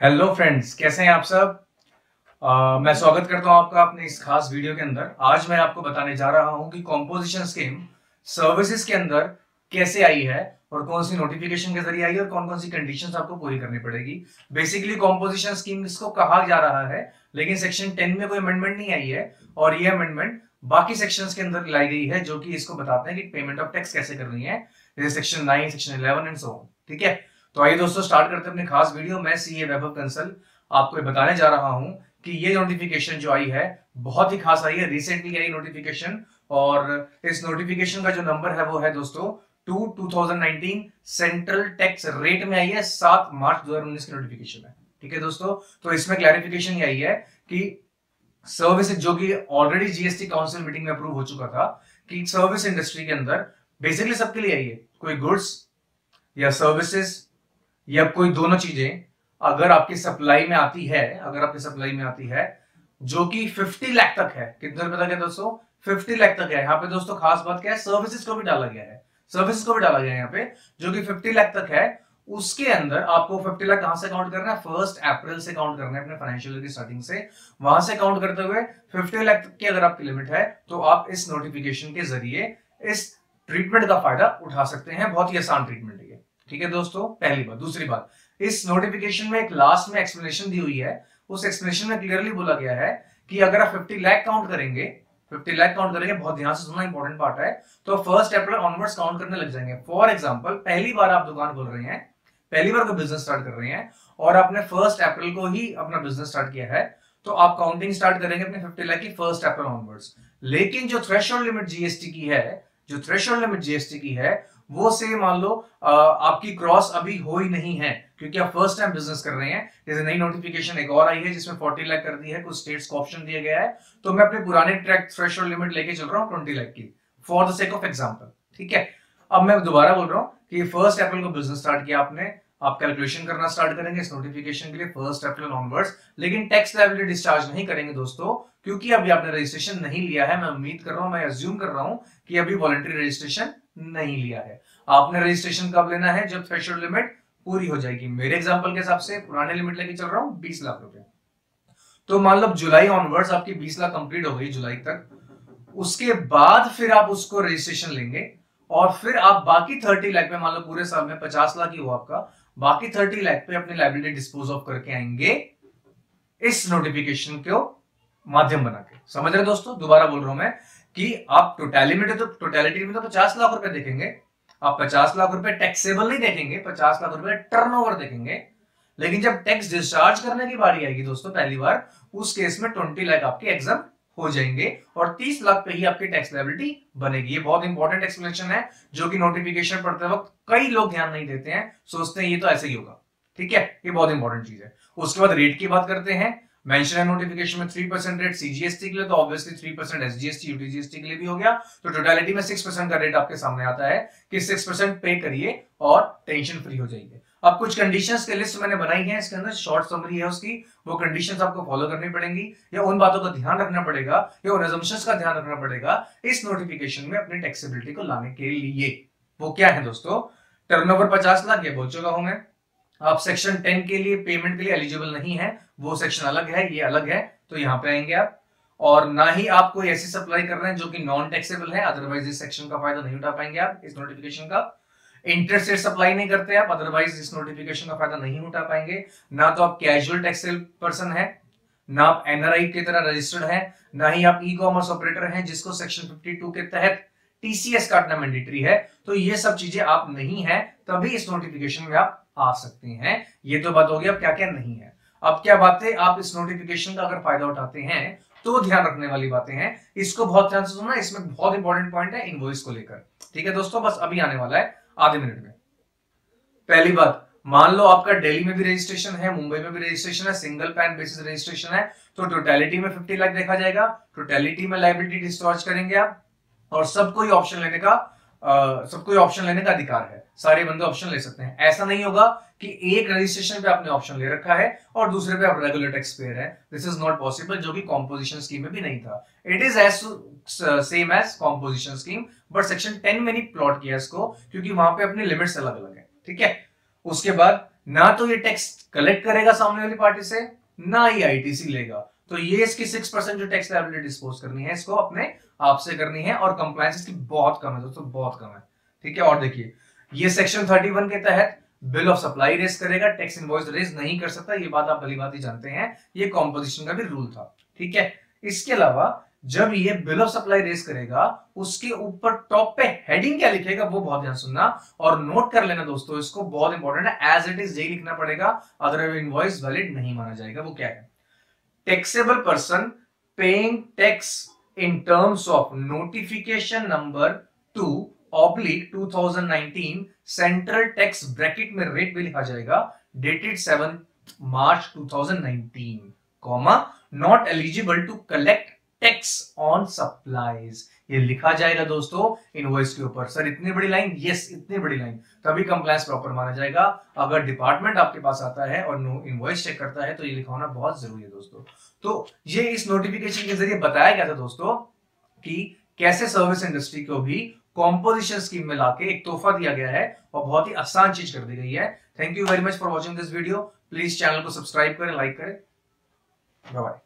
Hello friends, कैसे हैं आप सब। मैं स्वागत करता हूं आपका अपने इस खास वीडियो के अंदर। आज मैं आपको बताने जा रहा हूं कि कॉम्पोजिशन स्कीम सर्विसेज के अंदर कैसे आई है और कौन सी नोटिफिकेशन के जरिए आई है और कौन कौन सी कंडीशंस आपको पूरी करनी पड़ेगी। बेसिकली कॉम्पोजिशन स्कीम इसको कहा जा रहा है, लेकिन सेक्शन 10 में कोई अमेंडमेंट नहीं आई है और ये अमेंडमेंट बाकी सेक्शंस के अंदर लाई गई है जो कि इसको बताते हैं कि पेमेंट ऑफ टैक्स कैसे करनी है, जैसे section 9, section 11 and so on. ठीक है, तो आइए दोस्तों स्टार्ट करते हैं अपने खास वीडियो। मैं सीए वैभव कंसल आपको बताने जा रहा हूं कि ये नोटिफिकेशन जो आई है बहुत ही खास आई है, रिसेंटली आई नोटिफिकेशन। और इस नोटिफिकेशन का जो नंबर है वो है दोस्तों 2019 सेंट्रल टैक्स रेट में आई है, 7 मार्च 2019 की नोटिफिकेशन है। ठीक है दोस्तों, तो इसमें क्लैरिफिकेशन ये आई है कि सर्विस जो कि ऑलरेडी जीएसटी काउंसिल मीटिंग में अप्रूव हो चुका था कि सर्विस इंडस्ट्री के अंदर बेसिकली सबके लिए आई है, कोई गुड्स या सर्विसेज या कोई दोनों चीजें अगर आपकी सप्लाई में आती है, जो कि 50 लाख तक है। कितने रुपए तक है दोस्तों? 50 लाख तक है। यहाँ पे दोस्तों खास बात क्या है, सर्विसेज को भी डाला गया है, यहाँ पे जो कि 50 लाख तक है। उसके अंदर आपको 50 लाख कहां से काउंट करना है? 1 अप्रैल से काउंट करना है, अपने फाइनेंशियल ईयर की स्टार्टिंग से। वहां से काउंट करते हुए 50 लाख तक की अगर आपकी लिमिट है तो आप इस नोटिफिकेशन के जरिए इस ट्रीटमेंट का फायदा उठा सकते हैं। बहुत ही आसान ट्रीटमेंट है। ठीक है दोस्तों, पहली बात। दूसरी बात, इस नोटिफिकेशन में एक लास्ट में एक्सप्लेनेशन दी हुई है। उस एक्सप्लेनेशन में क्लियरली बोला गया है कि अगर आप 50 लाख काउंट करेंगे, बहुत ध्यान से सुनना, इंपॉर्टेंट पार्ट है, तो 1 अप्रैल ऑनवर्ड्स काउंट करने लग जाएंगे। फॉर एग्जांपल, पहली बार आप दुकान खोल रहे हैं, पहली बार कोई बिजनेस स्टार्ट कर रहे हैं और आपने 1 अप्रैल को ही अपना बिजनेस स्टार्ट किया है, तो आप काउंटिंग स्टार्ट करेंगे अपने 50 लाख की 1 अप्रैल ऑनवर्ड्स। लेकिन जो थ्रेशोल्ड लिमिट जीएसटी की है, वो से मान लो आपकी क्रॉस अभी हो ही नहीं है, क्योंकि आप फर्स्ट टाइम बिजनेस कर रहे हैं। जैसे नई नोटिफिकेशन एक और आई है जिसमें 40 लाख कर दी है, कुछ स्टेट्स को ऑप्शन दिया गया है, तो मैं अपने पुराने ट्रैक थ्रेशोल्ड लिमिट लेके चल रहा हूं 20 लाख की, for the sake of example. ठीक है, अब मैं दोबारा बोल रहा हूं कि 1 अप्रैल को बिजनेस स्टार्ट किया आपने, आप कैलकुलेशन करना स्टार्ट करेंगे इस नोटिफिकेशन के लिए 1 अप्रैल ऑनवर्ड्स। लेकिन टैक्स लायबिलिटी डिस्चार्ज नहीं करेंगे दोस्तों, क्योंकि अभी आपने रजिस्ट्रेशन नहीं लिया है। मैं उम्मीद कर रहा हूं, मैं अज्यूम कर रहा हूं कि अभी वॉलंटरी रजिस्ट्रेशन नहीं लिया है। आपने रजिस्ट्रेशन कब लेना है? जब थ्रेशोल्ड लिमिट पूरी हो जाएगी। मेरे एग्जांपल के हिसाब से पुराने लिमिट लेके चल रहा हूं 20 लाख रुपए, तो मान लो जुलाई ऑनवर्ड्स आपकी 20 लाख कंप्लीट हो गई जुलाई तक, उसके बाद फिर आप उसको रजिस्ट्रेशन लेंगे और फिर आप बाकी 30 लाख पे, मान लो पूरे साल में 50 लाख ही हो आपका, बाकी 30 लाख पे अपनी लायबिलिटी डिस्पोज ऑफ करके आएंगे इस नोटिफिकेशन को माध्यम बना के। समझ रहे दोस्तों? दोबारा बोल रहा हूं मैं कि आप टोटलिटी में तो 50 लाख रुपए देखेंगे, आप 50 लाख रुपए टैक्सेबल नहीं देखेंगे, 50 लाख रुपए टर्नओवर देखेंगे। लेकिन जब टैक्स डिस्चार्ज करने की बारी आएगी दोस्तों पहली बार, उस केस में 20 लाख आपके एग्जाम हो जाएंगे और 30 लाख पे ही आपकी टैक्स लायबिलिटी बनेगी। ये बहुत इंपॉर्टेंट एक्सप्लेनेशन है जो कि नोटिफिकेशन पढ़ते वक्त कई लोग ध्यान नहीं देते हैं, सोचते हैं ये तो ऐसे ही होगा। ठीक है, ये बहुत इंपॉर्टेंट चीज है। उसके बाद रेट की बात करते हैं। मेंशन है नोटिफिकेशन में 3% रेट सीजीएसटी के लिए, तो ऑब्वियसली 3% एसजीएसटी यूटीजीएसटी के लिए भी हो गया, तो टोटलिटी में 6% का रेट आपके सामने आता है कि 6% पे करिए और टेंशन फ्री हो जाइए। अब कुछ कंडीशंस की लिस्ट मैंने बनाई है, इसके अंदर शॉर्ट समरी है उसकी, वो कंडीशंस आपको फॉलो करनी पड़ेंगी, या उन बातों का ध्यान रखना पड़ेगा, या उन असम्पशंस का ध्यान रखना पड़ेगा इस नोटिफिकेशन में अपनी टैक्सेबिलिटी को लाने के लिए। वो क्या है दोस्तों? टर्नओवर 50 लाख, ये बोल चुका हूं मैं। आप सेक्शन 10 के लिए पेमेंट के लिए एलिजिबल नहीं है, वो सेक्शन अलग है, ये अलग है, तो यहां पे आएंगे आप। और ना ही आप कोई ऐसी सप्लाई कर रहे हैं जो कि नॉन टैक्सेबल है, अदरवाइज इस सेक्शन का फायदा नहीं उठा पाएंगे आप इस नोटिफिकेशन का। इंटरस्टेट सप्लाई नहीं करते आप, अदरवाइज इस नोटिफिकेशन का फायदा नहीं उठा पाएंगे। ना तो आप कैजुअल टैक्सेबल पर्सन है, ना आप एनआरआई की तरह रजिस्टर्ड है, ना ही आप ई कॉमर्स ऑपरेटर हैं जिसको सेक्शन 52 के तहत टीसीएस काटना मैंडेटरी है। तो ये सब चीजें आप नहीं है, तभी इस नोटिफिकेशन में आप आ सकते हैं। ये तो बात हो गई, अब क्या क्या नहीं है। अब क्या बातें आप इस नोटिफिकेशन का अगर फायदा उठाते हैं तो ध्यान रखने वाली बातें हैं, इसको बहुत ध्यान से सुनना। इसमें बहुत इंपॉर्टेंट पॉइंट है इनवॉइस को लेकर। ठीक है दोस्तों, बस अभी आने वाला है आधे मिनट में। पहली बात, मान लो आपका दिल्ली में भी रजिस्ट्रेशन है, मुंबई में भी रजिस्ट्रेशन है, सिंगल पैन बेसिस रजिस्ट्रेशन है, तो टोटलिटी में 50 लाख देखा जाएगा। टोटलिटी में लायबिलिटी डिस्चार्ज करेंगे आप, और सबको ऑप्शन लेने का अधिकार है, सारे बंदे ऑप्शन ले सकते हैं। ऐसा नहीं होगा कि एक रजिस्ट्रेशन पे आपने ऑप्शन ले रखा है और दूसरे पे आप रेगुलर टैक्स पेयर है। दिस इज नॉट पॉसिबल, जो कि कॉम्पोजिशन स्कीम में भी नहीं था। It is as same as composition scheme, but section 10 में नहीं प्लॉट किया इसको, क्योंकि वहां पे अपनी लिमिट्स अलग अलग है। ठीक है, उसके बाद ना तो ये टैक्स कलेक्ट करेगा सामने वाली पार्टी से, ना ही आईटीसी लेगा। तो ये इसकी 6% जो टैक्स लायबिलिटी डिस्पोज करनी है इसको अपने आप से करनी है, और कंप्लायंस इसकी बहुत कम है दोस्तों, बहुत कम है। ठीक है, और देखिए ये सेक्शन 31 के तहत बिल ऑफ सप्लाई रेज करेगा, टैक्स इनवॉइस रेज नहीं कर सकता। ये बात आप भली भांति जानते हैं, ये कॉम्पोजिशन का भी रूल था। ठीक है, इसके अलावा जब ये बिल ऑफ सप्लाई रेज करेगा उसके ऊपर टॉप पे हेडिंग क्या लिखेगा वो बहुत ध्यान सुनना और नोट कर लेना दोस्तों, इसको बहुत इंपॉर्टेंट है। एज इट इज यही लिखना पड़ेगा, अदरवाइज इनवॉइस वैलिड नहीं माना जाएगा। वो क्या है? Taxable person paying tax in terms of notification number 2/2019 central tax bracket में रेट भी लिखा जाएगा dated 7 March 2019, comma not eligible to collect tax on supplies, ये लिखा जाएगा दोस्तों इनवॉइस के ऊपर। सर इतनी बड़ी लाइन? यस, इतनी बड़ी लाइन, तभी कंप्लायंस प्रॉपर माना जाएगा। अगर डिपार्टमेंट आपके पास आता है और इनवॉइस चेक करता है तो ये लिखा होना बहुत जरूरी है दोस्तों। तो ये इस नोटिफिकेशन के जरिए बताया गया था दोस्तों कि कैसे सर्विस इंडस्ट्री को भी कॉम्पोजिशन स्कीम में लाके एक तोहफा दिया गया है और बहुत ही आसान चीज कर दी गई है। Thank you very much for watching this video. Please channel को सब्सक्राइब करें, लाइक करें। Bye bye.